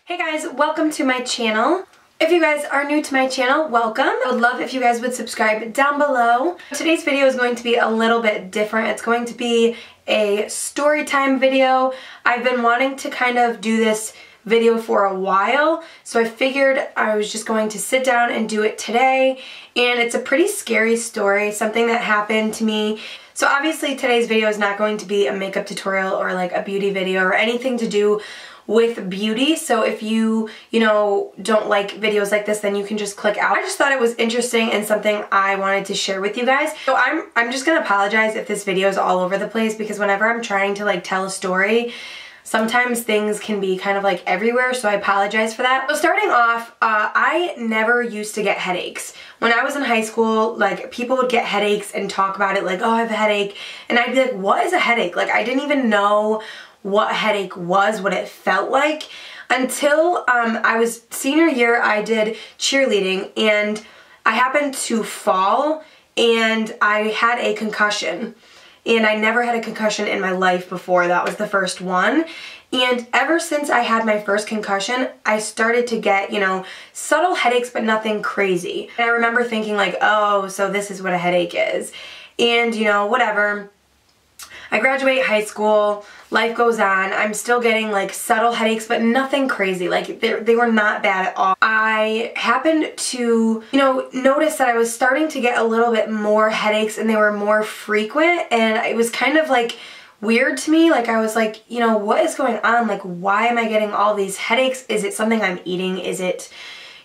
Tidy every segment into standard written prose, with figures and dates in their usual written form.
Hey guys, welcome to my channel. If you guys are new to my channel, welcome. I would love if you guys would subscribe down below. Today's video is going to be a little bit different. It's going to be a story time video. I've been wanting to kind of do this video for a while, so I figured I was just going to sit down and do it today. And it's a pretty scary story, something that happened to me. So obviously today's video is not going to be a makeup tutorial or like a beauty video or anything to do with beauty, so if you don't like videos like this, then you can just click out. I just thought it was interesting and something I wanted to share with you guys. So I'm just gonna apologize if this video is all over the place, because whenever I'm trying to like tell a story, sometimes things can be kind of like everywhere, so I apologize for that. So starting off, I never used to get headaches. When I was in high school, like, people would get headaches and talk about it like, oh, I have a headache, and I'd be like, what is a headache? Like, I didn't even know what a headache was, what it felt like, until I was senior year. I did cheerleading and I happened to fall and I had a concussion, and I never had a concussion in my life before. That was the first one, and ever since I had my first concussion, I started to get, subtle headaches, but nothing crazy. And I remember thinking like, oh, so this is what a headache is, and whatever. I graduate high school, life goes on, I'm still getting like subtle headaches, but nothing crazy. Like they were not bad at all. I happened to, notice that I was starting to get a little bit more headaches, and they were more frequent, and it was kind of like weird to me. Like I was like, what is going on? Like, why am I getting all these headaches? Is it something I'm eating? Is it,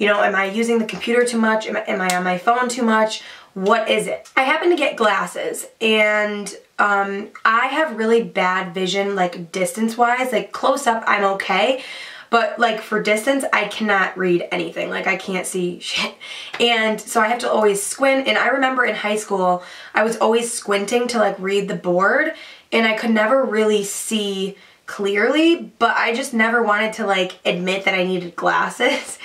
am I using the computer too much? Am I on my phone too much? What is it? I happen to get glasses, and I have really bad vision, like distance-wise. Like close up, I'm okay, but like for distance, I cannot read anything. Like I can't see shit, and so I have to always squint. And I remember in high school, I was always squinting to like read the board, and I could never really see clearly, but I just never wanted to like admit that I needed glasses.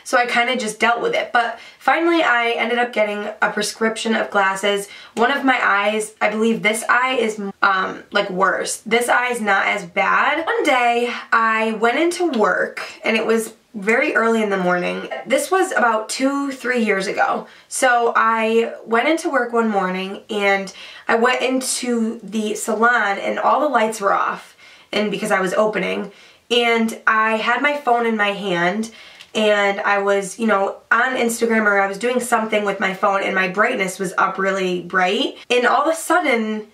So I kind of just dealt with it. But finally I ended up getting a prescription of glasses. One of my eyes, I believe this eye is like worse. This eye is not as bad. One day I went into work, and it was very early in the morning. This was about 2-3 years ago. So I went into work one morning, and I went into the salon, and all the lights were off, and because I was opening, and I had my phone in my hand, and I was, on Instagram, or I was doing something with my phone, and my brightness was up really bright. And all of a sudden,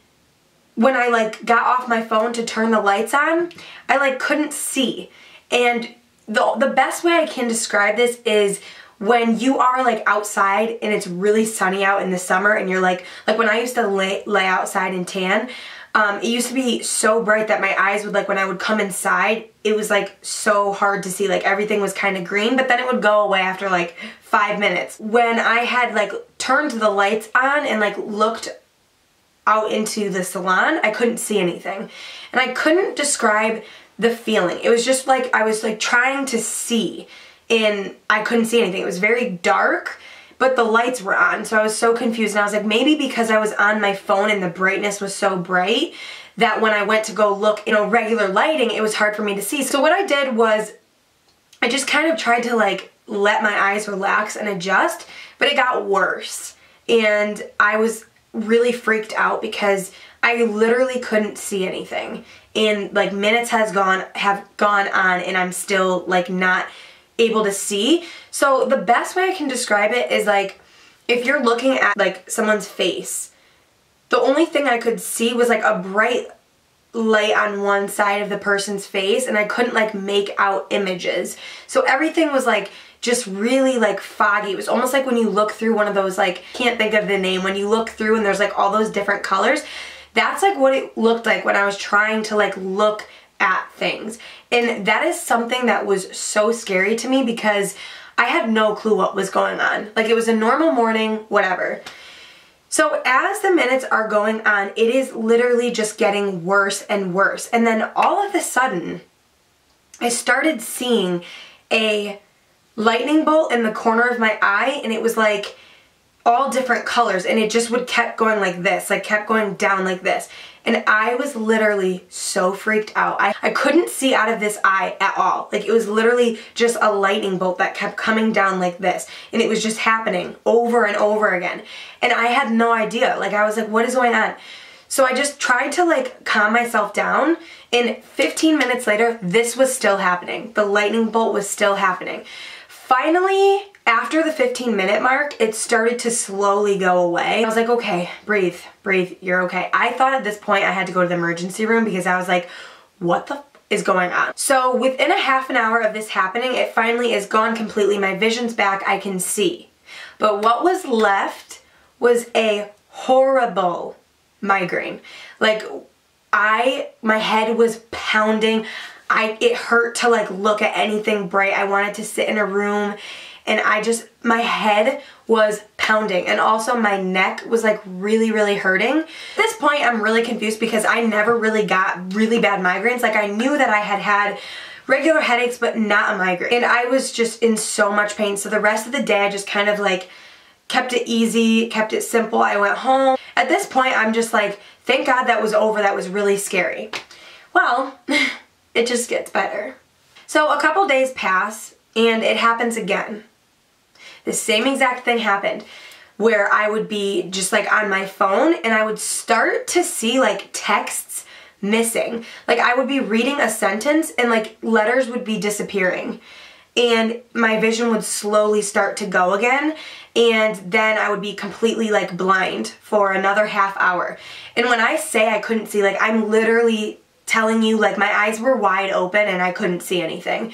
when I like got off my phone to turn the lights on, I like couldn't see. And the best way I can describe this is when you are like outside and it's really sunny out in the summer, and you're like when I used to lay outside and tan, it used to be so bright that my eyes would, like, when I would come inside, it was like so hard to see. Like everything was kind of green, but then it would go away after like 5 minutes. When I had like turned the lights on and like looked out into the salon, I couldn't see anything. And I couldn't describe the feeling. It was just like I was like trying to see, and I couldn't see anything. It was very dark, but the lights were on, so I was so confused. And I was like, maybe because I was on my phone and the brightness was so bright that when I went to go look in regular lighting, it was hard for me to see. So what I did was I just kind of tried to like let my eyes relax and adjust, but it got worse. And I was really freaked out because I literally couldn't see anything. And like minutes have gone on, and I'm still like not able to see. So the best way I can describe it is like if you're looking at like someone's face, the only thing I could see was like a bright light on one side of the person's face, and I couldn't like make out images. So everything was like just really like foggy. It was almost like when you look through one of those, like, can't think of the name, when you look through and there's like all those different colors. That's like what it looked like when I was trying to like look at things. And that is something that was so scary to me because I had no clue what was going on. Like, it was a normal morning, whatever. So as the minutes are going on, it is literally just getting worse and worse. And then all of a sudden, I started seeing a lightning bolt in the corner of my eye, and it was like all different colors, and it just would kept going like this, like kept going down like this. And I was literally so freaked out. I couldn't see out of this eye at all. Like, it was literally just a lightning bolt that kept coming down like this. And it was just happening over and over again. And I had no idea. Like, I was like, what is going on? So I just tried to like calm myself down, and 15 minutes later, this was still happening. The lightning bolt was still happening. Finally, after the 15-minute mark, it started to slowly go away. I was like, okay, breathe, breathe, you're okay. I thought at this point I had to go to the emergency room because I was like, what the is going on? So within a half an hour of this happening, it finally is gone completely. My vision's back, I can see. But what was left was a horrible migraine. Like, my head was pounding. It hurt to like look at anything bright. I wanted to sit in a room, and my head was pounding, and also my neck was like really, really hurting. At this point, I'm really confused because I never really got really bad migraines. Like, I knew that I had had regular headaches, but not a migraine. And I was just in so much pain. So the rest of the day, I just kind of like kept it easy, kept it simple. I went home. At this point, I'm just like, thank God that was over. That was really scary. Well, it just gets better. So a couple days pass, and it happens again. The same exact thing happened, where I would be just like on my phone, and I would start to see like texts missing. Like, I would be reading a sentence and like letters would be disappearing, and my vision would slowly start to go again, and then I would be completely like blind for another half hour. And when I say I couldn't see, like, I'm literally telling you, like, my eyes were wide open and I couldn't see anything.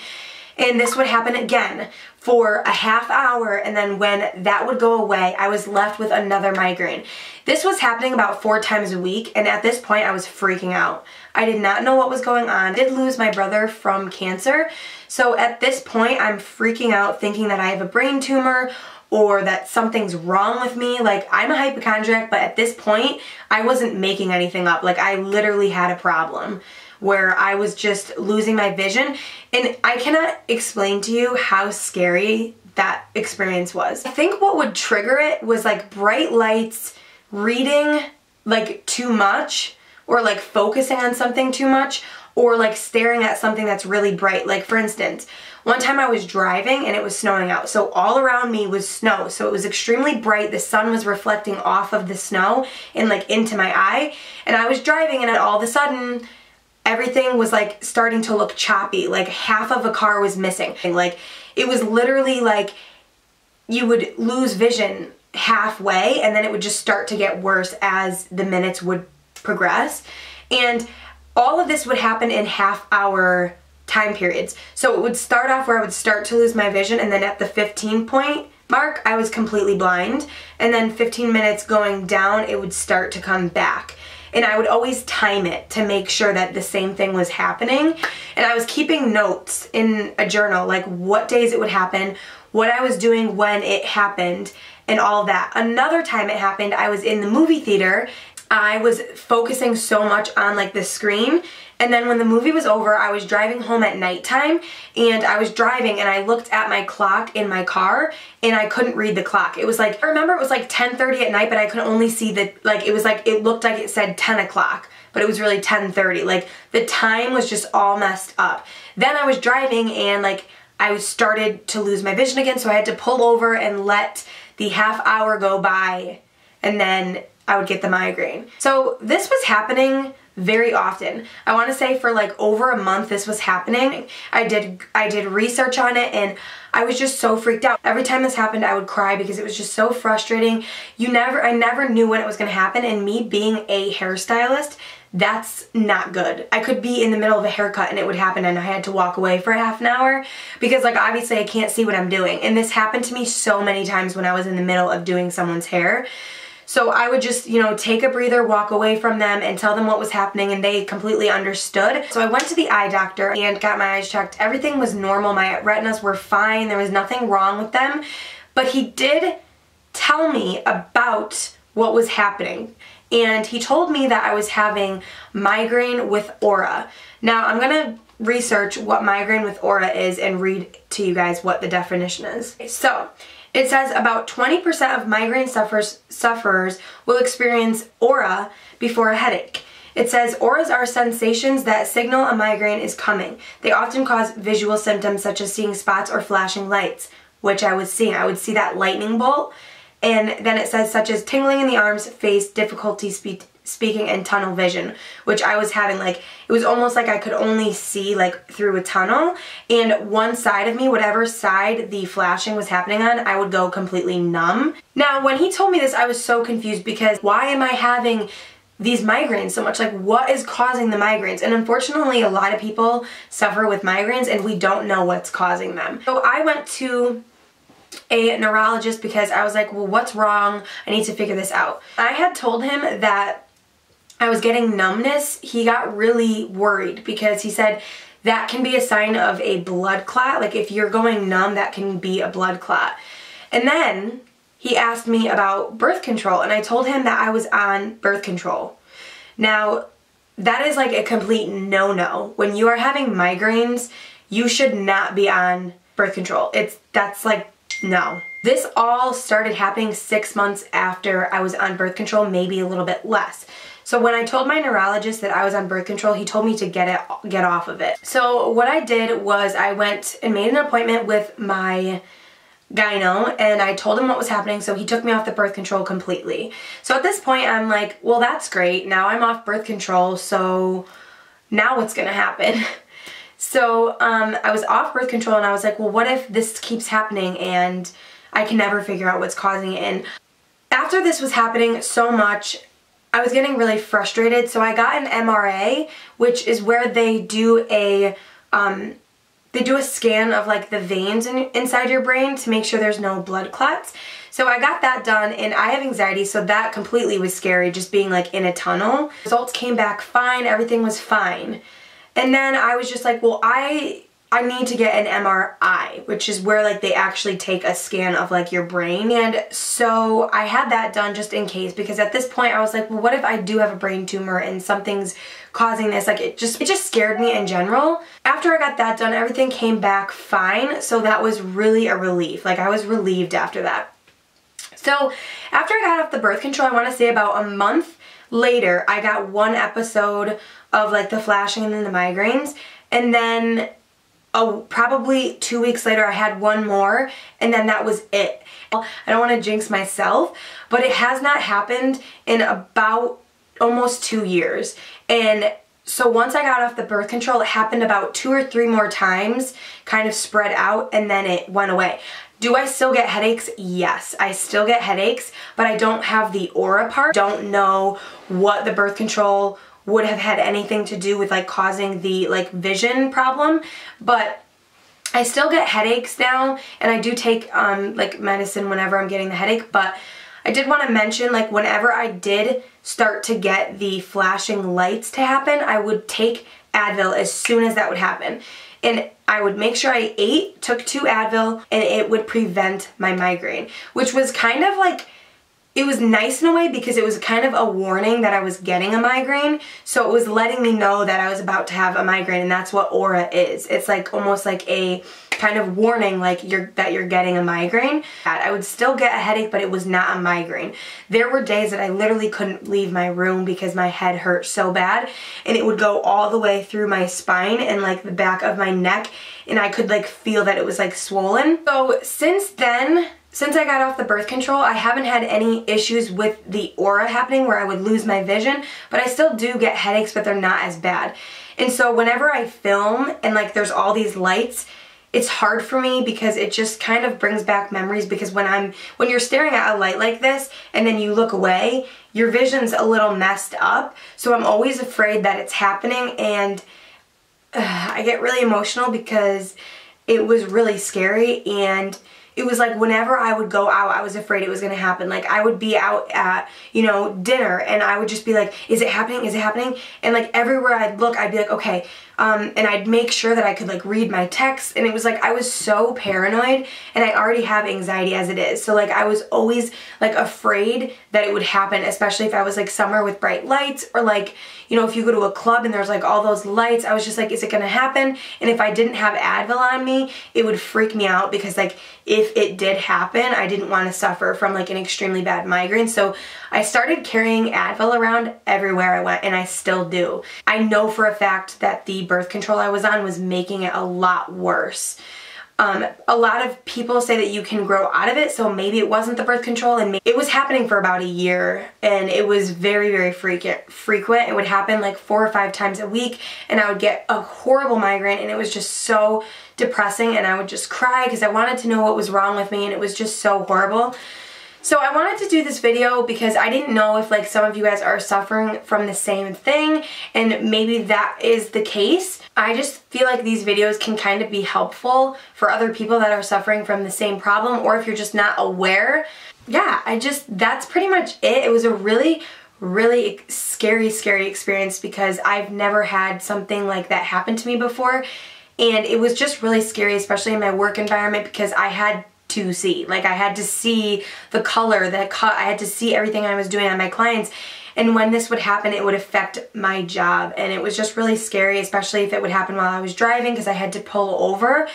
And this would happen again for a half hour, and then when that would go away, I was left with another migraine. This was happening about 4 times a week, and at this point I was freaking out. I did not know what was going on. I did lose my brother from cancer, so at this point I'm freaking out, thinking that I have a brain tumor or that something's wrong with me. Like, I'm a hypochondriac, but at this point I wasn't making anything up. Like, I literally had a problem where I was just losing my vision, and I cannot explain to you how scary that experience was. I think what would trigger it was like bright lights, reading like too much, or like focusing on something too much, or like staring at something that's really bright. Like, for instance, one time I was driving and it was snowing out, so all around me was snow, so it was extremely bright. The sun was reflecting off of the snow and like into my eye, and I was driving, and then all of a sudden everything was like starting to look choppy. Like, half of a car was missing. Like, it was literally like you would lose vision halfway, and then it would just start to get worse as the minutes would progress. And all of this would happen in half-hour time periods. So it would start off where I would start to lose my vision, and then at the 15-point mark, I was completely blind. And then 15 minutes going down, it would start to come back. And I would always time it to make sure that the same thing was happening. And I was keeping notes in a journal, like what days it would happen, what I was doing when it happened, and all of that. Another time it happened, I was in the movie theater. I was focusing so much on like the screen, and then when the movie was over, I was driving home at nighttime, and I was driving and I looked at my clock in my car and I couldn't read the clock. It was like, I remember it was like 10:30 at night, but I could only see the, like, it was like, it looked like it said 10 o'clock, but it was really 10:30. Like, the time was just all messed up. Then I was driving and like I started to lose my vision again, so I had to pull over and let the half hour go by, and then I would get the migraine. So this was happening very often. I want to say for like over a month this was happening. I did research on it, and I was just so freaked out. Every time this happened, I would cry because it was just so frustrating. I never knew when it was going to happen, and me being a hairstylist, that's not good. I could be in the middle of a haircut and it would happen, and I had to walk away for half an hour because, like, obviously I can't see what I'm doing. And this happened to me so many times when I was in the middle of doing someone's hair. So I would just, you know, take a breather, walk away from them, and tell them what was happening, and they completely understood. So I went to the eye doctor and got my eyes checked. Everything was normal. My retinas were fine. There was nothing wrong with them. But he did tell me about what was happening. And he told me that I was having migraine with aura. Now, I'm going to research what migraine with aura is and read to you guys what the definition is. So, It says about 20% of migraine sufferers will experience aura before a headache. It says auras are sensations that signal a migraine is coming. They often cause visual symptoms such as seeing spots or flashing lights, which I was seeing. I would see that lightning bolt. And then it says such as tingling in the arms, face, difficulty speaking, and tunnel vision, which I was having. Like, it was almost like I could only see like through a tunnel, and one side of me, whatever side the flashing was happening on, I would go completely numb. Now, when he told me this, I was so confused because why am I having these migraines so much? Like, what is causing the migraines? And unfortunately, a lot of people suffer with migraines and we don't know what's causing them. So I went to a neurologist because I was like, well, what's wrong? I need to figure this out. I had told him that I was getting numbness. He got really worried because he said that can be a sign of a blood clot. Like, if you're going numb, that can be a blood clot. And then he asked me about birth control, and I told him that I was on birth control. Now, that is like a complete no-no. When you are having migraines, you should not be on birth control. That's like, no. This all started happening 6 months after I was on birth control, maybe a little bit less. So when I told my neurologist that I was on birth control, he told me to get off of it. So what I did was I went and made an appointment with my gyno, and I told him what was happening, so he took me off the birth control completely. So at this point, I'm like, well, that's great. Now I'm off birth control, so now what's gonna happen? So I was off birth control, and I was like, well, what if this keeps happening and I can never figure out what's causing it? And after this was happening so much, I was getting really frustrated, so I got an MRA, which is where they do a scan of like the veins inside your brain to make sure there's no blood clots. So I got that done, and I have anxiety, so that completely was scary, just being like in a tunnel. Results came back fine, everything was fine. And then I was just like, well, I need to get an MRI, which is where like they actually take a scan of like your brain. And so I had that done just in case, because at this point I was like, well, what if I do have a brain tumor and something's causing this? Like, it just scared me in general. After I got that done, everything came back fine. So that was really a relief. Like, I was relieved after that. So after I got off the birth control, I want to say about a month later, I got one episode of like the flashing and then the migraines. And then probably 2 weeks later, I had one more, and then that was it. I don't want to jinx myself, but it has not happened in about almost 2 years. And so once I got off the birth control, it happened about 2 or 3 more times, kind of spread out, and then it went away. Do I still get headaches? Yes, I still get headaches, but I don't have the aura part. Don't know what the birth control would have had anything to do with like causing the like vision problem, but I still get headaches now, and I do take like medicine whenever I'm getting the headache. But I did want to mention, like, whenever I did start to get the flashing lights to happen, I would take Advil as soon as that would happen. And I would make sure I took 2 Advil, and it would prevent my migraine, which was kind of like, it was nice in a way because it was kind of a warning that I was getting a migraine. So it was letting me know that I was about to have a migraine, and that's what aura is. It's like almost like a kind of warning, like that you're getting a migraine. I would still get a headache, but it was not a migraine. There were days that I literally couldn't leave my room because my head hurt so bad, and it would go all the way through my spine and like the back of my neck, and I could like feel that it was like swollen. So since then, since I got off the birth control, I haven't had any issues with the aura happening where I would lose my vision, but I still do get headaches, but they're not as bad. And so whenever I film and like there's all these lights, it's hard for me because it just kind of brings back memories, because when you're staring at a light like this and then you look away, your vision's a little messed up. So I'm always afraid that it's happening, and I get really emotional because it was really scary. And it was like whenever I would go out, I was afraid it was going to happen. Like, I would be out at, you know, dinner, and I would just be like, is it happening? Is it happening? And like everywhere I'd look, I'd be like, okay, and I'd make sure that I could like read my texts, and it was like I was so paranoid, and I already have anxiety as it is, so like I was always like afraid that it would happen, especially if I was like somewhere with bright lights, or like, you know, if you go to a club and there's like all those lights, I was just like, is it gonna happen? And if I didn't have Advil on me, it would freak me out, because like if it did happen, I didn't want to suffer from like an extremely bad migraine. So I started carrying Advil around everywhere I went, and I still do. I know for a fact that the birth control I was on was making it a lot worse. A lot of people say that you can grow out of it, so maybe it wasn't the birth control, and it was happening for about a year, and it was very, very frequent. It would happen like 4 or 5 times a week, and I would get a horrible migraine, and it was just so depressing, and I would just cry because I wanted to know what was wrong with me, and it was just so horrible. So I wanted to do this video because I didn't know if like some of you guys are suffering from the same thing, and maybe that is the case. I just feel like these videos can kind of be helpful for other people that are suffering from the same problem, or if you're just not aware. Yeah, that's pretty much it. It was a really scary experience because I've never had something like that happen to me before, and it was just really scary, especially in my work environment, because I had to see. Like, I had to see the color, the cut, I had to see everything I was doing on my clients. And when this would happen, it would affect my job. And it was just really scary, especially if it would happen while I was driving, because I had to pull over.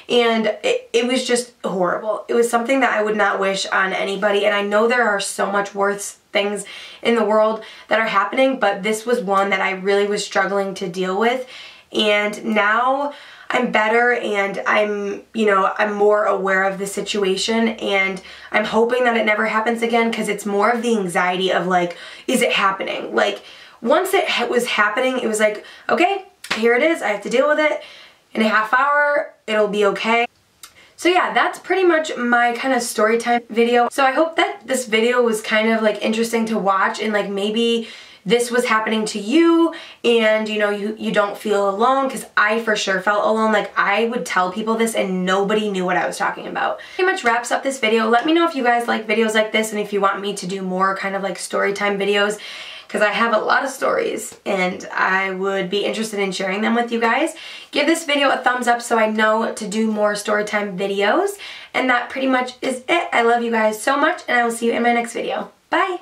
And it was just horrible. It was something that I would not wish on anybody. And I know there are so much worse things in the world that are happening, but this was one that I really was struggling to deal with. And now I'm better, and I'm more aware of the situation, and I'm hoping that it never happens again, because it's more of the anxiety of like, is it happening? Like, once it was happening, it was like, okay, here it is, I have to deal with it. In a half hour, it'll be okay. So yeah, that's pretty much my kind of story time video. So I hope that this video was kind of like interesting to watch, and like maybe this was happening to you, and you know, you don't feel alone, because I for sure felt alone. Like, I would tell people this and nobody knew what I was talking about. Pretty much wraps up this video. Let me know if you guys like videos like this, and if you want me to do more kind of like story time videos, because I have a lot of stories and I would be interested in sharing them with you guys. Give this video a thumbs up so I know to do more story time videos, and that pretty much is it. I love you guys so much, and I will see you in my next video. Bye!